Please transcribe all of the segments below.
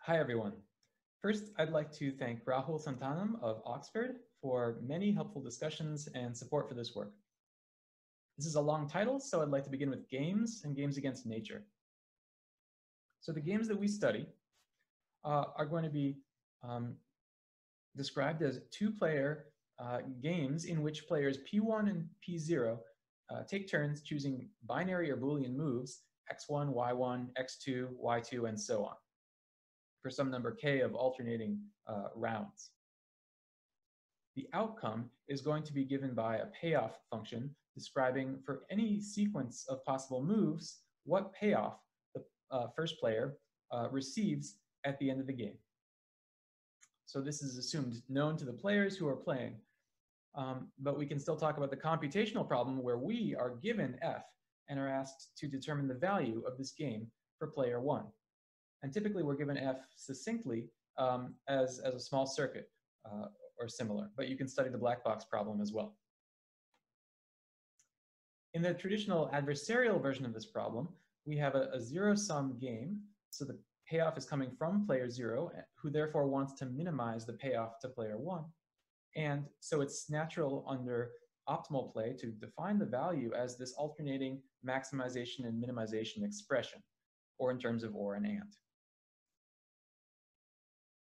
Hi, everyone. First, I'd like to thank Rahul Santanam of Oxford for many helpful discussions and support for this work. This is a long title, so I'd like to begin with games and games against nature. So the games that we study are going to be described as two-player games in which players P1 and P0 take turns choosing binary or Boolean moves, x1, y1, x2, y2, and so on, for some number k of alternating rounds. The outcome is going to be given by a payoff function describing for any sequence of possible moves what payoff the first player receives at the end of the game. So this is assumed known to the players who are playing, but we can still talk about the computational problem where we are given f and are asked to determine the value of this game for player 1. And typically we're given f succinctly as a small circuit or similar, but you can study the black box problem as well. In the traditional adversarial version of this problem, we have a zero-sum game, so the payoff is coming from player 0, who therefore wants to minimize the payoff to player 1. And so it's natural under optimal play to define the value as this alternating maximization and minimization expression, or in terms of or and and.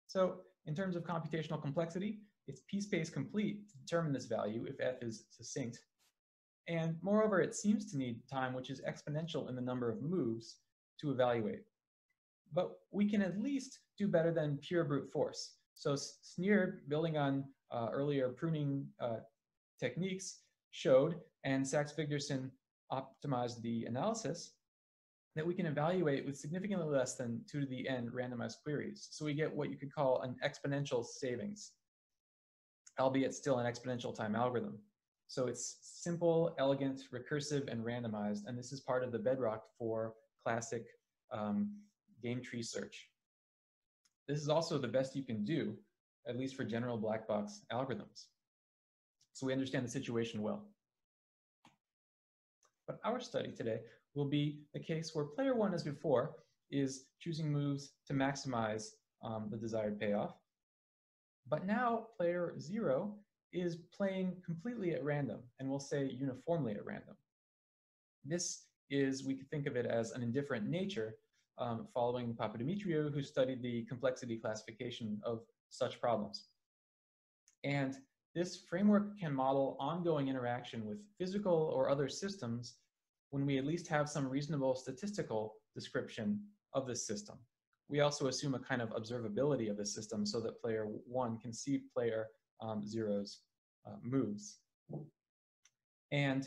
So in terms of computational complexity, it's p-space complete to determine this value if f is succinct. And moreover, it seems to need time which is exponential in the number of moves to evaluate. But we can at least do better than pure brute force. So Sneer, building on earlier pruning techniques, showed, and Sachs-Vigderson optimized the analysis, that we can evaluate with significantly less than 2 to the n randomized queries. So we get what you could call an exponential savings, albeit still an exponential time algorithm. So it's simple, elegant, recursive, and randomized, and this is part of the bedrock for classic game tree search. This is also the best you can do, at least for general black box algorithms. So we understand the situation well. But our study today will be the case where player 1, as before, is choosing moves to maximize the desired payoff. But now player 0 is playing completely at random, and we'll say uniformly at random. This is, we could think of it as an indifferent nature, following Papadimitriou, who studied the complexity classification of such problems. And this framework can model ongoing interaction with physical or other systems when we at least have some reasonable statistical description of the system. We also assume a kind of observability of the system so that player 1 can see player 0's moves. And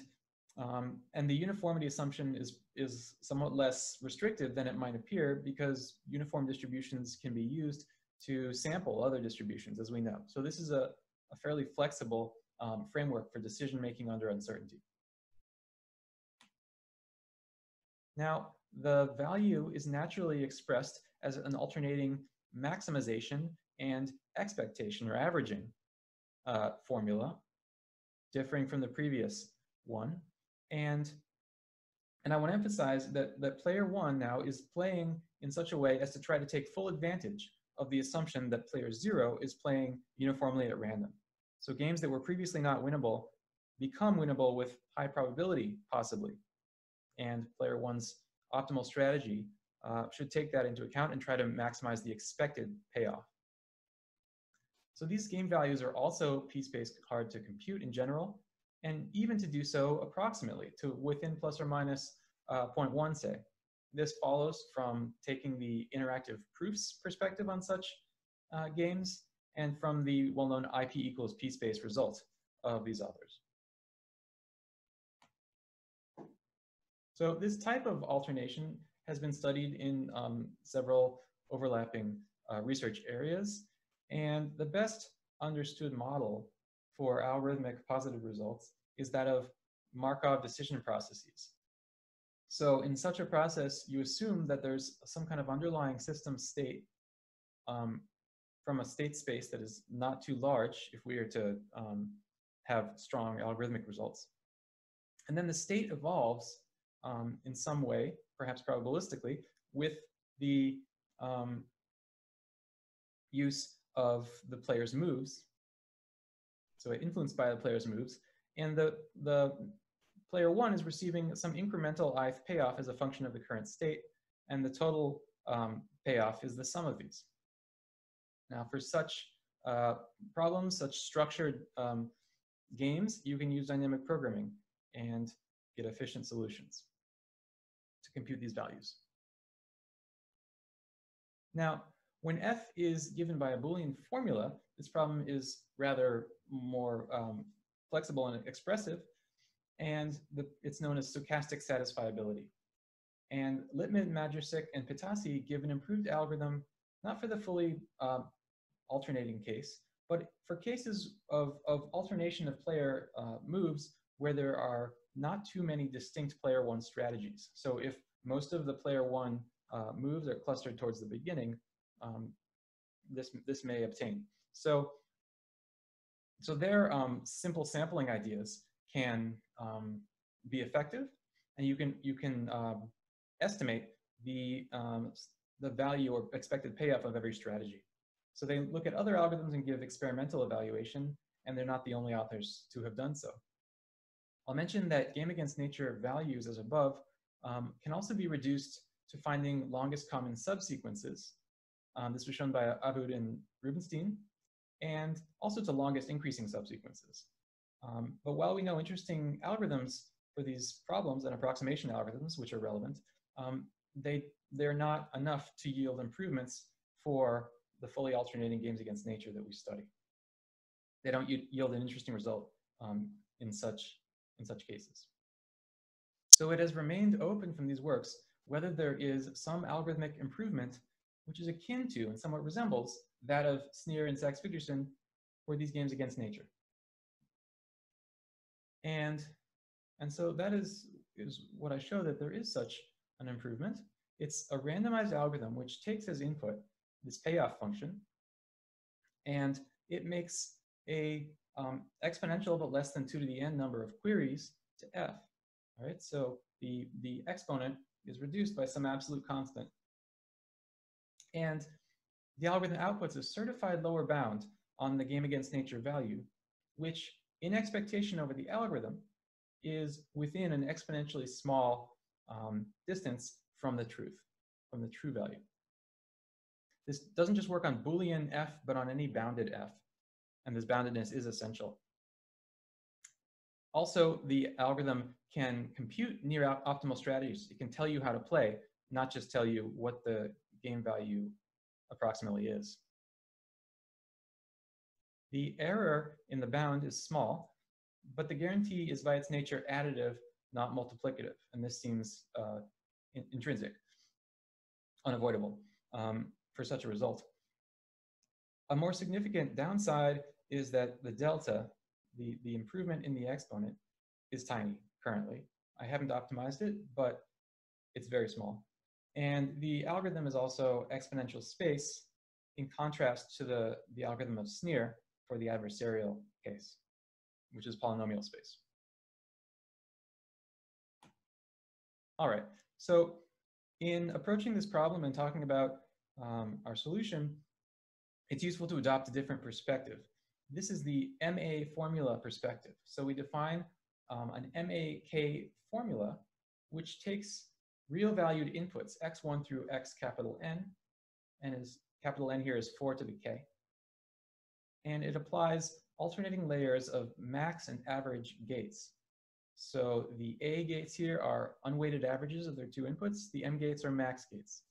the uniformity assumption is somewhat less restrictive than it might appear because uniform distributions can be used to sample other distributions, as we know. So this is a fairly flexible framework for decision-making under uncertainty. Now, the value is naturally expressed as an alternating maximization and expectation or averaging formula, differing from the previous one. And I want to emphasize that player 1 now is playing in such a way as to try to take full advantage of the assumption that player 0 is playing uniformly at random. So games that were previously not winnable become winnable with high probability, possibly. And player 1's optimal strategy should take that into account and try to maximize the expected payoff. So these game values are also p-space hard to compute in general, and even to do so approximately, to within plus or minus 0.1, say. This follows from taking the interactive proofs perspective on such games and from the well-known IP equals p-space result of these authors. So this type of alternation has been studied in several overlapping research areas, and the best understood model for algorithmic positive results is that of Markov decision processes. So in such a process, you assume that there's some kind of underlying system state from a state space that is not too large if we are to have strong algorithmic results. And then the state evolves in some way, perhaps probabilistically, with the use of the player's moves. So influenced by the player's moves. And the player one is receiving some incremental ith payoff as a function of the current state. And the total payoff is the sum of these. Now, for such problems, such structured games, you can use dynamic programming and get efficient solutions to compute these values. Now, when f is given by a Boolean formula, this problem is rather more flexible and expressive, and it's known as stochastic satisfiability. And Littman, Majercik, and Pitassi give an improved algorithm, not for the fully alternating case, but for cases of alternation of player moves where there are not too many distinct player one strategies. So if most of the player one moves are clustered towards the beginning, this may obtain. So their simple sampling ideas can be effective, and you can estimate the value or expected payoff of every strategy. So they look at other algorithms and give experimental evaluation, and they're not the only authors to have done so. I'll mention that game against nature values as above can also be reduced to finding longest common subsequences. This was shown by Abud and Rubenstein, and also to longest increasing subsequences. But while we know interesting algorithms for these problems and approximation algorithms, which are relevant, they're not enough to yield improvements for the fully alternating games against nature that we study. They don't yield an interesting result in such cases. So it has remained open from these works whether there is some algorithmic improvement which is akin to and somewhat resembles that of Sneer and Sachs-Wigderson for these games against nature. And so that is what I show, that there is such an improvement. It's a randomized algorithm which takes as input this payoff function, and it makes a exponential but less than 2 to the n number of queries to f. All right, so the exponent is reduced by some absolute constant. And the algorithm outputs a certified lower bound on the game against nature value, which in expectation over the algorithm is within an exponentially small distance from the true value. This doesn't just work on Boolean f, but on any bounded f, and this boundedness is essential. Also, the algorithm can compute near optimal strategies. It can tell you how to play, not just tell you what the game value approximately is. The error in the bound is small, but the guarantee is by its nature additive, not multiplicative, and this seems intrinsic, unavoidable for such a result. A more significant downside is that the delta, the improvement in the exponent, is tiny currently. I haven't optimized it, but it's very small. And the algorithm is also exponential space in contrast to the algorithm of Sneer for the adversarial case, which is polynomial space. All right, so in approaching this problem and talking about our solution, it's useful to adopt a different perspective. This is the MA formula perspective. So we define an MAK formula, which takes real valued inputs, x1 through x capital N, and is capital N here is 4 to the k. And it applies alternating layers of max and average gates. So the A gates here are unweighted averages of their two inputs. The M gates are max gates.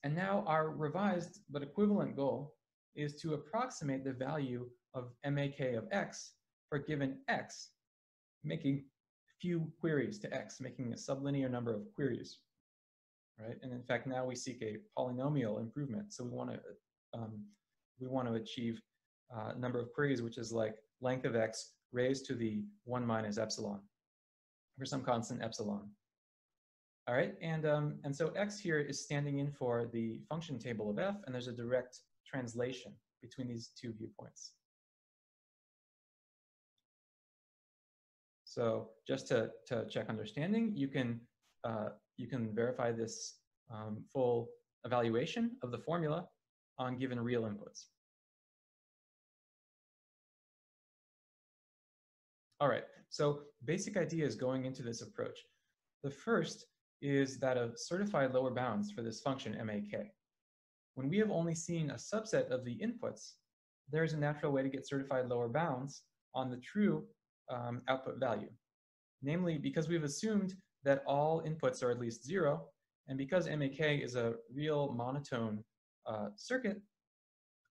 And now our revised but equivalent goal is to approximate the value of MAK of x for a given x, making few queries to x, making a sublinear number of queries, right? And in fact, now we seek a polynomial improvement. So we want to achieve a number of queries, which is like length of x raised to the 1 minus epsilon for some constant epsilon. All right, and so x here is standing in for the function table of f, and there's a direct translation between these two viewpoints. So just to check understanding, you can verify this full evaluation of the formula on given real inputs. All right, so basic ideas going into this approach. The first is that of certified lower bounds for this function MAK. When we have only seen a subset of the inputs, there is a natural way to get certified lower bounds on the true output value. Namely, because we've assumed that all inputs are at least 0, and because MAK is a real monotone circuit,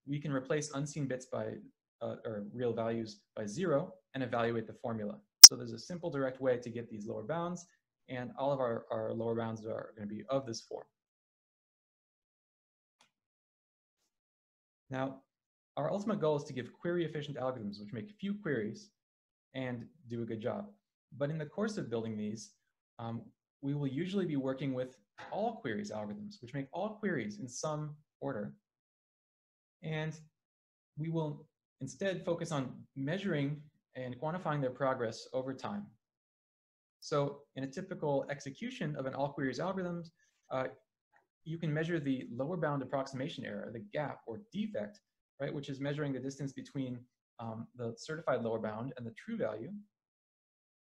we can replace unseen bits by or real values by 0 and evaluate the formula. So there's a simple direct way to get these lower bounds, and all of our lower bounds are going to be of this form. Now, our ultimate goal is to give query-efficient algorithms which make few queries and do a good job. But in the course of building these, we will usually be working with all queries algorithms, which make all queries in some order. And we will instead focus on measuring and quantifying their progress over time. So in a typical execution of an all queries algorithm, you can measure the lower bound approximation error, the gap or defect, right, which is measuring the distance between the certified lower bound and the true value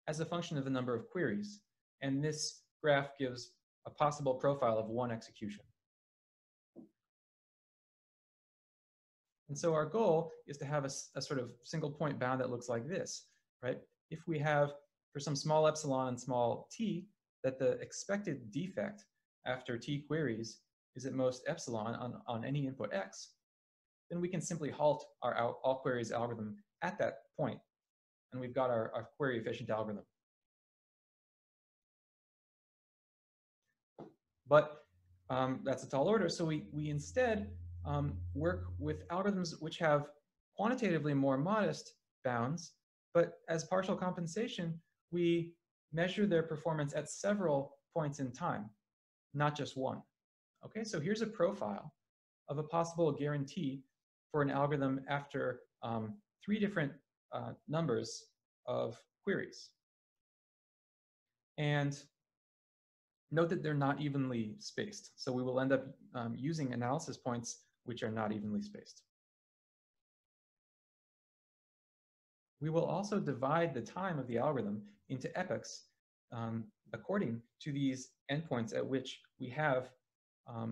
as a function of the number of queries. And this graph gives a possible profile of one execution. And so our goal is to have a sort of single point bound that looks like this, right? If we have, for some small epsilon and small t, that the expected defect after t queries is at most epsilon on any input x, then we can simply halt our all queries algorithm at that point, and we've got our query efficient algorithm. But that's a tall order, so we instead work with algorithms which have quantitatively more modest bounds, but as partial compensation, we measure their performance at several points in time, not just one. Okay, so here's a profile of a possible guarantee for an algorithm after 3 different numbers of queries. And note that they're not evenly spaced. So we will end up using analysis points which are not evenly spaced. We will also divide the time of the algorithm into epochs according to these endpoints at which we have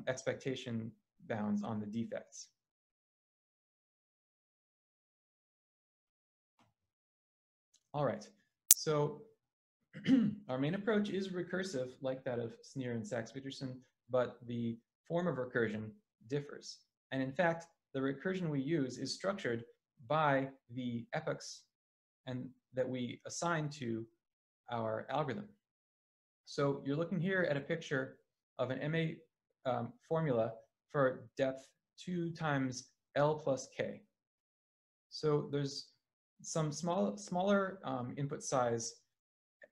expectation bounds on the defects. All right, so our main approach is recursive, like that of Sneer and Sachs-Peterson, but the form of recursion differs. And in fact, the recursion we use is structured by the epochs and that we assign to our algorithm. So you're looking here at a picture of an MA formula for depth 2 times L plus K. So there's some smaller input size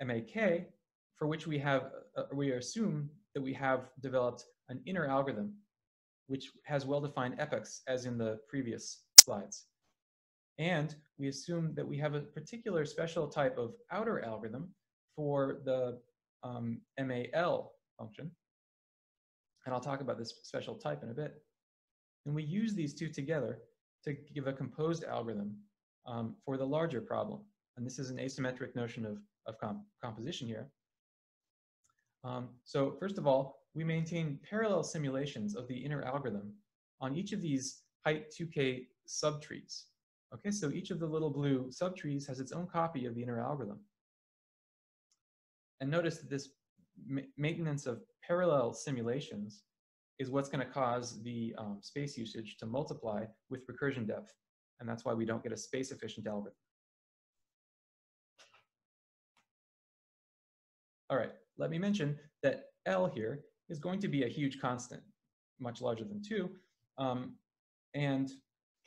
MAK for which we assume that we have developed an inner algorithm which has well-defined epochs as in the previous slides. And we assume that we have a particular special type of outer algorithm for the MAL function. And I'll talk about this special type in a bit. And we use these two together to give a composed algorithm for the larger problem. And this is an asymmetric notion of composition here. So first of all, we maintain parallel simulations of the inner algorithm on each of these height 2K subtrees. Okay, so each of the little blue subtrees has its own copy of the inner algorithm. And notice that this maintenance of parallel simulations is what's going to cause the space usage to multiply with recursion depth. And that's why we don't get a space-efficient algorithm. All right, let me mention that L here is going to be a huge constant, much larger than 2. And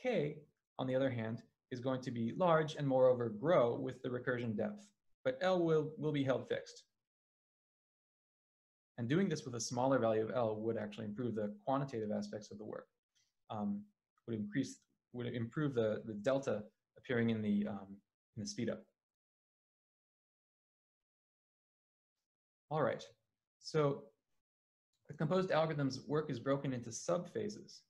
K, on the other hand, is going to be large and moreover grow with the recursion depth. But L will be held fixed. And doing this with a smaller value of L would actually improve the quantitative aspects of the work, would improve the delta appearing in the speed up. All right, so the composed algorithm's work is broken into subphases.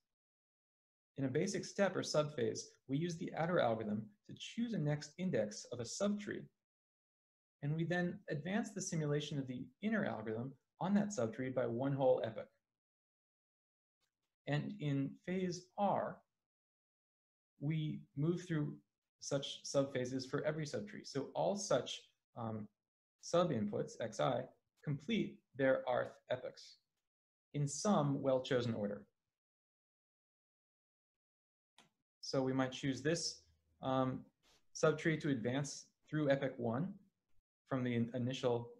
in a basic step or subphase, we use the outer algorithm to choose a next index of a subtree. And we then advance the simulation of the inner algorithm on that subtree by one whole epoch. And in phase R, we move through such subphases for every subtree. So all such sub-inputs, xi, complete their rth epochs in some well-chosen order. So we might choose this subtree to advance through epoch 1 from the initial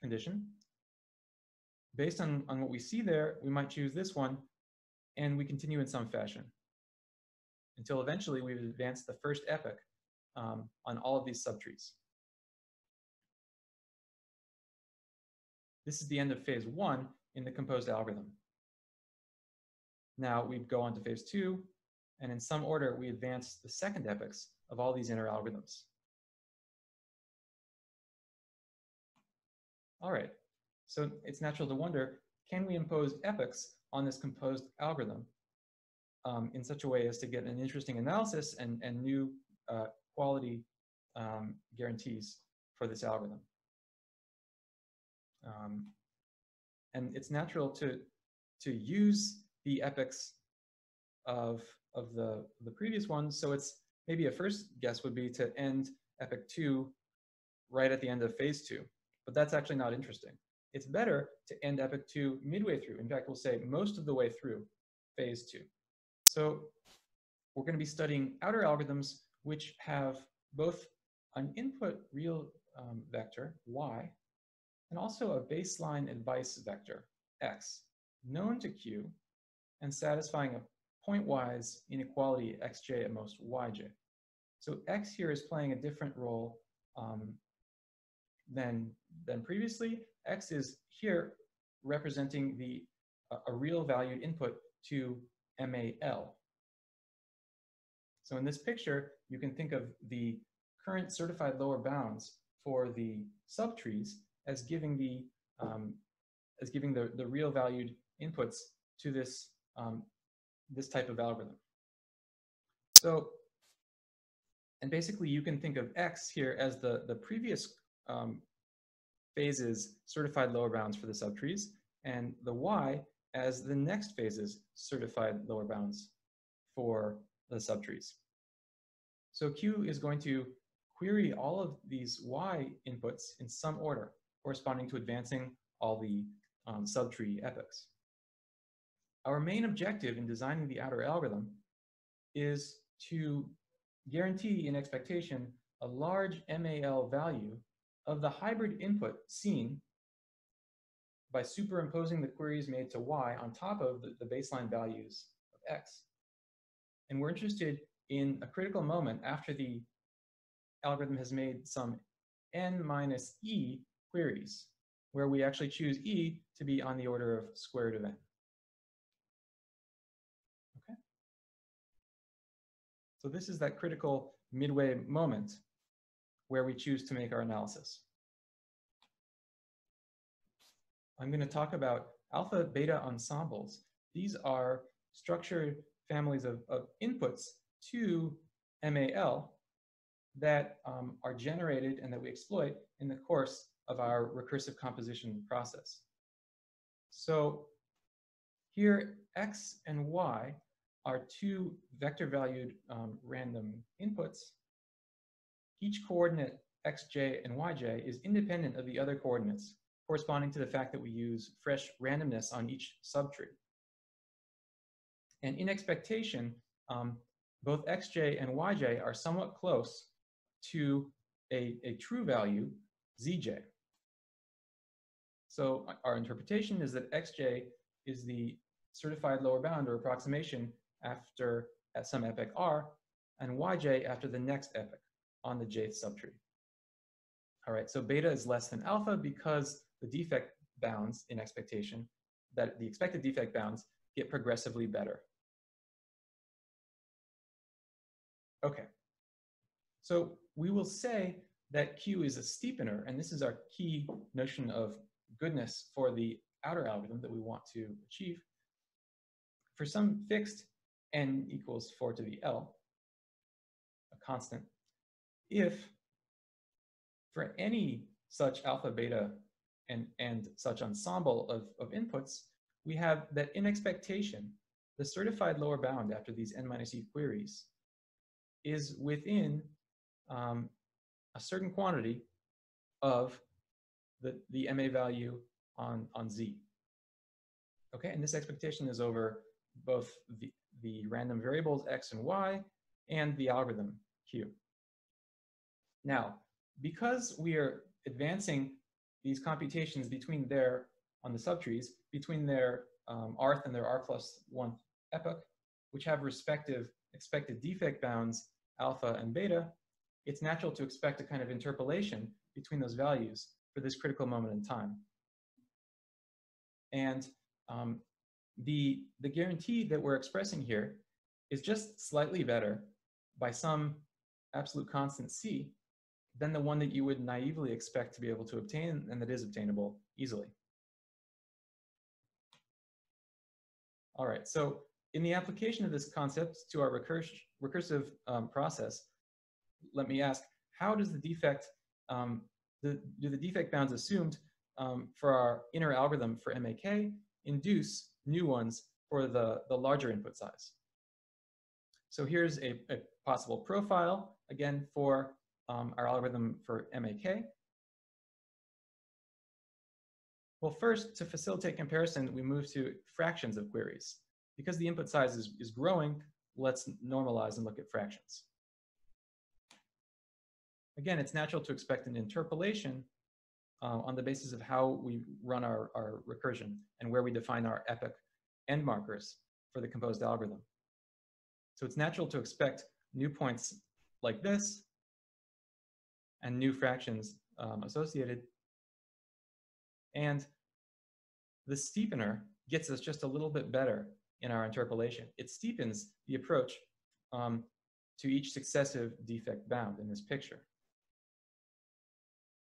condition. Based on what we see there, we might choose this one, and we continue in some fashion until eventually we've advanced the first epoch on all of these subtrees. This is the end of phase 1 in the composed algorithm. Now we go on to phase 2, and in some order, we advance the second epochs of all these inner algorithms. All right, so it's natural to wonder, can we impose epochs on this composed algorithm in such a way as to get an interesting analysis and new quality guarantees for this algorithm? And it's natural to use the epochs of the previous one. So it's maybe a first guess would be to end epoch 2 right at the end of phase 2. But that's actually not interesting. It's better to end epoch 2 midway through. In fact, we'll say most of the way through phase 2. So we're going to be studying outer algorithms which have both an input real vector, y, and also a baseline advice vector, x, known to Q and satisfying a pointwise inequality xj at most yj. So x here is playing a different role than previously. X is here representing a real valued input to MAL. So in this picture, you can think of the current certified lower bounds for the subtrees as giving the real valued inputs to this this type of algorithm. So, and basically you can think of X here as the previous phases certified lower bounds for the subtrees, and the Y as the next phases certified lower bounds for the subtrees. So Q is going to query all of these Y inputs in some order, corresponding to advancing all the subtree epochs. Our main objective in designing the outer algorithm is to guarantee in expectation a large MAL value of the hybrid input seen by superimposing the queries made to Y on top of the baseline values of X. And we're interested in a critical moment after the algorithm has made some n minus e queries, where we actually choose e to be on the order of square root of n. Okay. So this is that critical midway moment where we choose to make our analysis. I'm going to talk about alpha beta ensembles. These are structured families of inputs to MAL that are generated and that we exploit in the course of our recursive composition process. So here, X and Y are two vector valued random inputs. Each coordinate xj and yj is independent of the other coordinates, corresponding to the fact that we use fresh randomness on each subtree. And in expectation, both xj and yj are somewhat close to a true value, zj. So our interpretation is that xj is the certified lower bound or approximation after at some epoch r, and yj after the next epoch on the jth subtree. All right, so beta is less than alpha because the defect bounds in expectation, that the expected defect bounds get progressively better. Okay, so we will say that Q is a steepener, and this is our key notion of goodness for the outer algorithm that we want to achieve. For some fixed n equals 4 to the L, a constant, if for any such alpha, beta, and such ensemble of inputs, we have that in expectation, the certified lower bound after these n minus e queries is within a certain quantity of the MA value on Z. Okay, and this expectation is over both the random variables x and y and the algorithm Q. Now, because we are advancing these computations between their, on the subtrees, between their rth and their r+1 epoch, which have respective expected defect bounds alpha and beta, it's natural to expect a kind of interpolation between those values for this critical moment in time. And the guarantee that we're expressing here is just slightly better by some absolute constant c than the one that you would naively expect to be able to obtain and that is obtainable easily. All right, so in the application of this concept to our recursive process, let me ask, how does the defect, do the defect bounds assumed for our inner algorithm for MAK induce new ones for the larger input size? So here's a possible profile, again, for our algorithm for MAK. Well, first, to facilitate comparison, we move to fractions of queries. Because the input size is growing, let's normalize and look at fractions. Again, it's natural to expect an interpolation on the basis of how we run our recursion and where we define our epoch end markers for the composed algorithm. So it's natural to expect new points like this and new fractions associated. And the steepener gets us just a little bit better in our interpolation. It steepens the approach to each successive defect bound in this picture.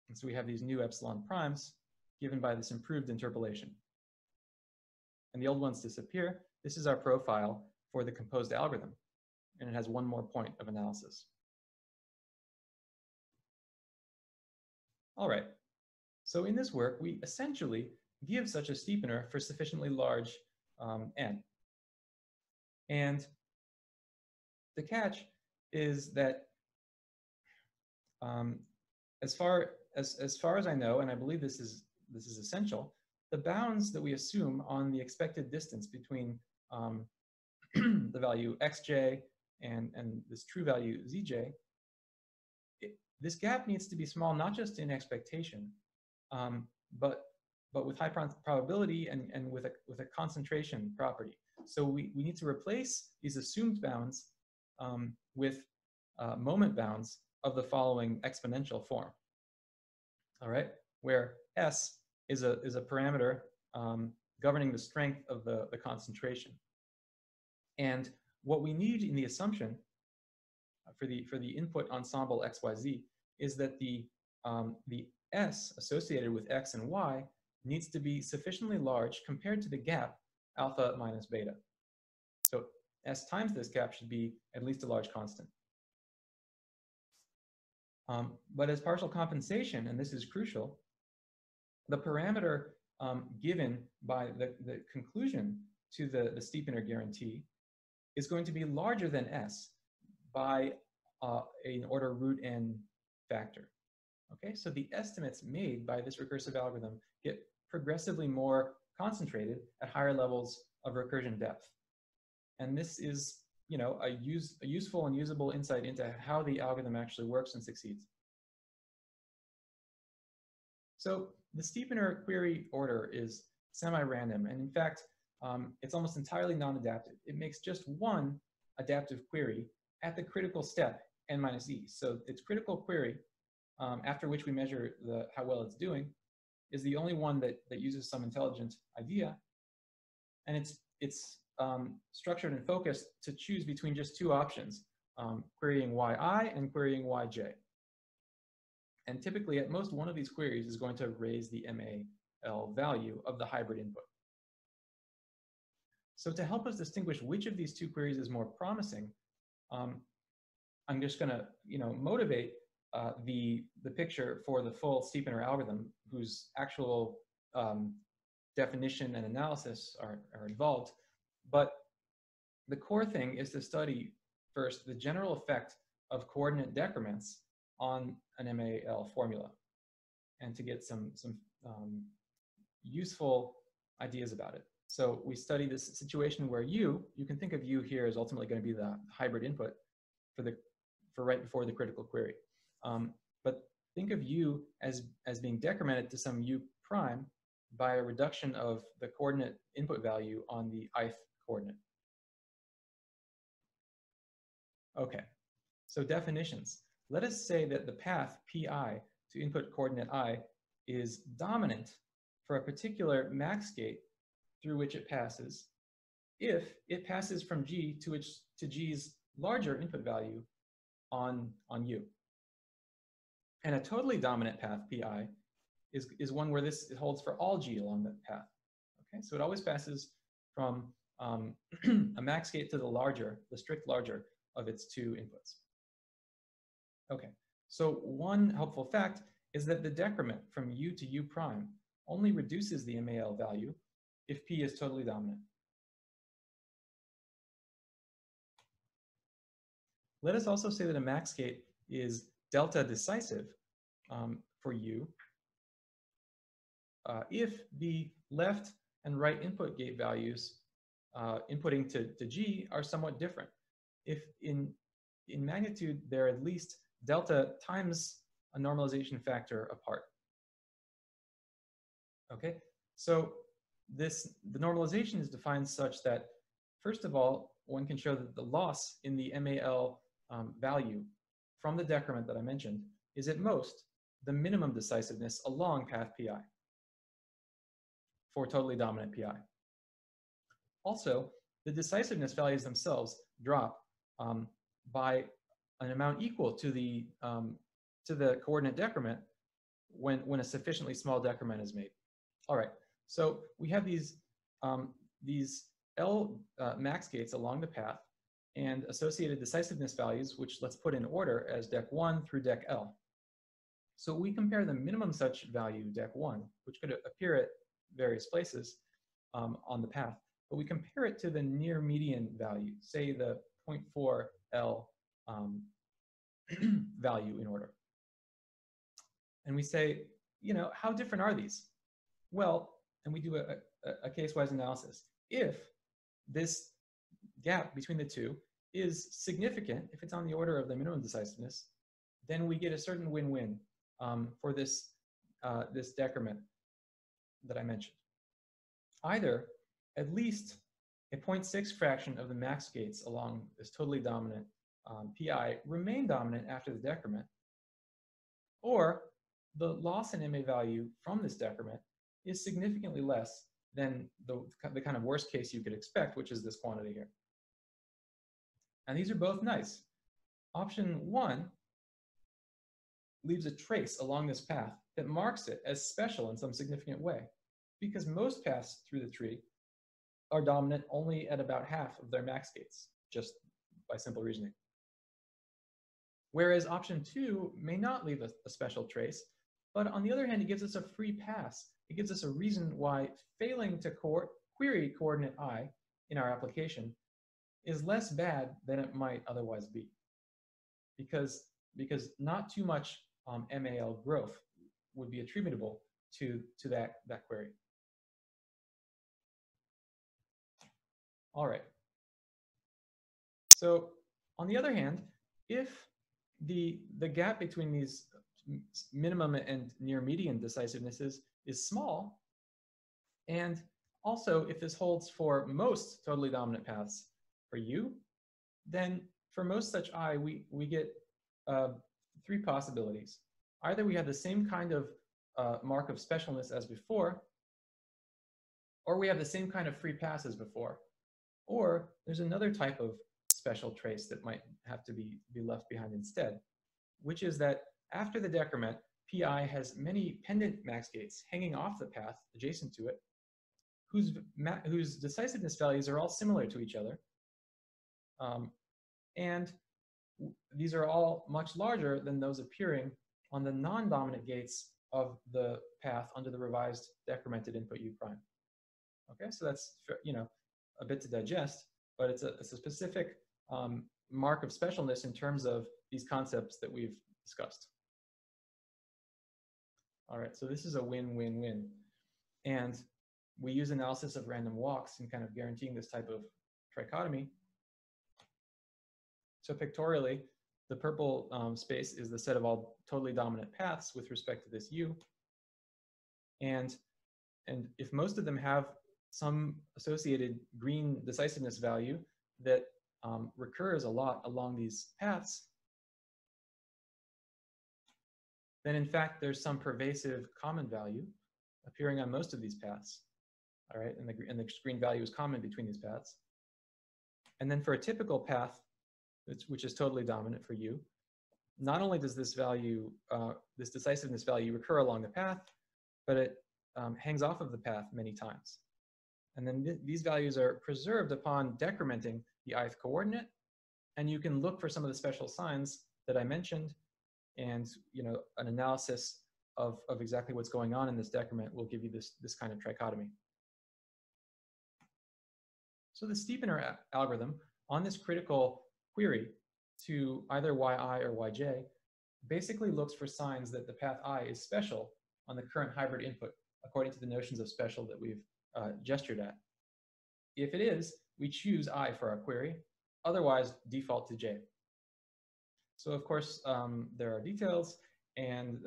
And so we have these new epsilon primes given by this improved interpolation. And the old ones disappear. This is our profile for the composed algorithm, and it has one more point of analysis. All right, so in this work, we essentially give such a steepener for sufficiently large n. And the catch is that as far as I know, and I believe this is essential, the bounds that we assume on the expected distance between the value xj and this true value zj, this gap needs to be small, not just in expectation, but with high probability and with a concentration property. So we need to replace these assumed bounds with moment bounds of the following exponential form. All right, where S is a parameter governing the strength of the concentration. And what we need in the assumption for the input ensemble XYZ is that the S associated with X and Y needs to be sufficiently large compared to the gap alpha minus beta. So S times this gap should be at least a large constant. But as partial compensation, and this is crucial, the parameter given by the conclusion to the Steepener guarantee is going to be larger than S by an order root n factor. Okay, so the estimates made by this recursive algorithm get progressively more concentrated at higher levels of recursion depth. And this is, you know, a useful and usable insight into how the algorithm actually works and succeeds. So the Steepener query order is semi-random, and in fact, it's almost entirely non-adaptive. It makes just one adaptive query at the critical step, n minus e. So its critical query, after which we measure how well it's doing, is the only one that uses some intelligent idea, and it's structured and focused to choose between just two options, querying yi and querying yj. And typically, at most, one of these queries is going to raise the MAL value of the hybrid input. So to help us distinguish which of these two queries is more promising, I'm just going to, motivate the picture for the full Steepener algorithm, whose actual definition and analysis are involved. But the core thing is to study first the general effect of coordinate decrements on an MAL formula, and to get some useful ideas about it. So we study this situation where you can think of U here as ultimately going to be the hybrid input for right before the critical query. But think of U as being decremented to some U prime by a reduction of the coordinate input value on the ith coordinate. Okay, so definitions. Let us say that the path pi to input coordinate I is dominant for a particular max gate through which it passes, if it passes from G to G's larger input value on U. And a totally dominant path pi is one where this holds for all G along that path. Okay, so it always passes from a max gate to the strict larger of its two inputs. Okay, so one helpful fact is that the decrement from U to U prime only reduces the MAL value if P is totally dominant. Let us also say that a max gate is delta decisive for U if the left and right input gate values inputting to G are somewhat different. If in magnitude they're at least delta times a normalization factor apart. Okay, so the normalization is defined such that, first of all, one can show that the loss in the MAL value from the decrement that I mentioned is at most the minimum decisiveness along path pi for totally dominant pi. Also, the decisiveness values themselves drop by an amount equal to the coordinate decrement when a sufficiently small decrement is made. All right, so we have these L max gates along the path and associated decisiveness values, which let's put in order as dec 1 through dec L. So we compare the minimum such value, dec 1, which could appear at various places on the path, but we compare it to the near median value, say the 0.4 L value in order. And we say, how different are these? Well, and we do a case-wise analysis. If this gap between the two is significant, if it's on the order of the minimum decisiveness, then we get a certain win-win for this decrement that I mentioned. Either at least a 0.6 fraction of the max gates along this totally dominant pi remain dominant after the decrement, or the loss in MA value from this decrement is significantly less than the kind of worst case you could expect, which is this quantity here. And these are both nice. Option 1 leaves a trace along this path that marks it as special in some significant way, because most paths through the tree are dominant only at about half of their max gates, just by simple reasoning. Whereas option 2 may not leave a special trace, but on the other hand, it gives us a free pass. It gives us a reason why failing to query coordinate I in our application is less bad than it might otherwise be, because not too much MAL growth would be attributable to that query. All right. So on the other hand, if the gap between these minimum and near median decisivenesses is small, and also if this holds for most totally dominant paths for U, then for most such I, we get 3 possibilities. Either we have the same kind of mark of specialness as before, or we have the same kind of free pass as before, or there's another type of special trace that might have to be left behind instead, which is that after the decrement, pi has many pendant max gates hanging off the path adjacent to it, whose decisiveness values are all similar to each other. And these are all much larger than those appearing on the non-dominant gates of the path under the revised decremented input U prime. Okay, so that's, you know, a bit to digest, but it's a specific mark of specialness in terms of these concepts that we've discussed. All right, so this is a win-win-win. And we use analysis of random walks in kind of guaranteeing this type of trichotomy. So pictorially, the purple space is the set of all totally dominant paths with respect to this U. And if most of them have some associated green decisiveness value that recurs a lot along these paths, then in fact there's some pervasive common value appearing on most of these paths. All right, and the green value is common between these paths. And then for a typical path, which is totally dominant for U, not only does this value, this decisiveness value recur along the path, but it hangs off of the path many times. And then these values are preserved upon decrementing the ith coordinate, and you can look for some of the special signs that I mentioned, and you know, an analysis of exactly what's going on in this decrement will give you this kind of trichotomy. So the Steepener algorithm on this critical query to either yi or yj basically looks for signs that the path I is special on the current hybrid input according to the notions of special that we've gestured at. If it is, we choose I for our query, otherwise default to j. So of course, there are details and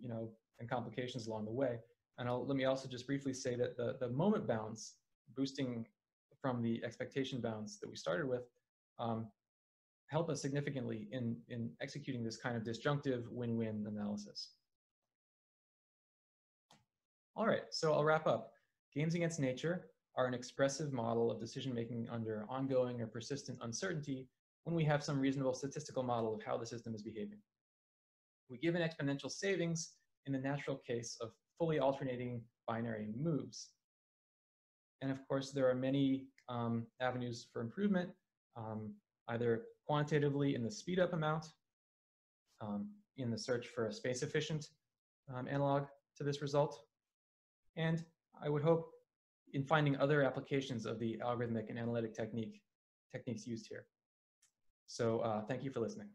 you know, and complications along the way. And let me also just briefly say that the moment bounds, boosting from the expectation bounds that we started with, help us significantly in executing this kind of disjunctive win-win analysis. All right, so I'll wrap up. Games against nature are an expressive model of decision-making under ongoing or persistent uncertainty when we have some reasonable statistical model of how the system is behaving. We give an exponential savings in the natural case of fully alternating binary moves. And of course, there are many avenues for improvement, either quantitatively in the speed up amount, in the search for a space efficient analog to this result. And I would hope in finding other applications of the algorithmic and analytic techniques used here. So thank you for listening.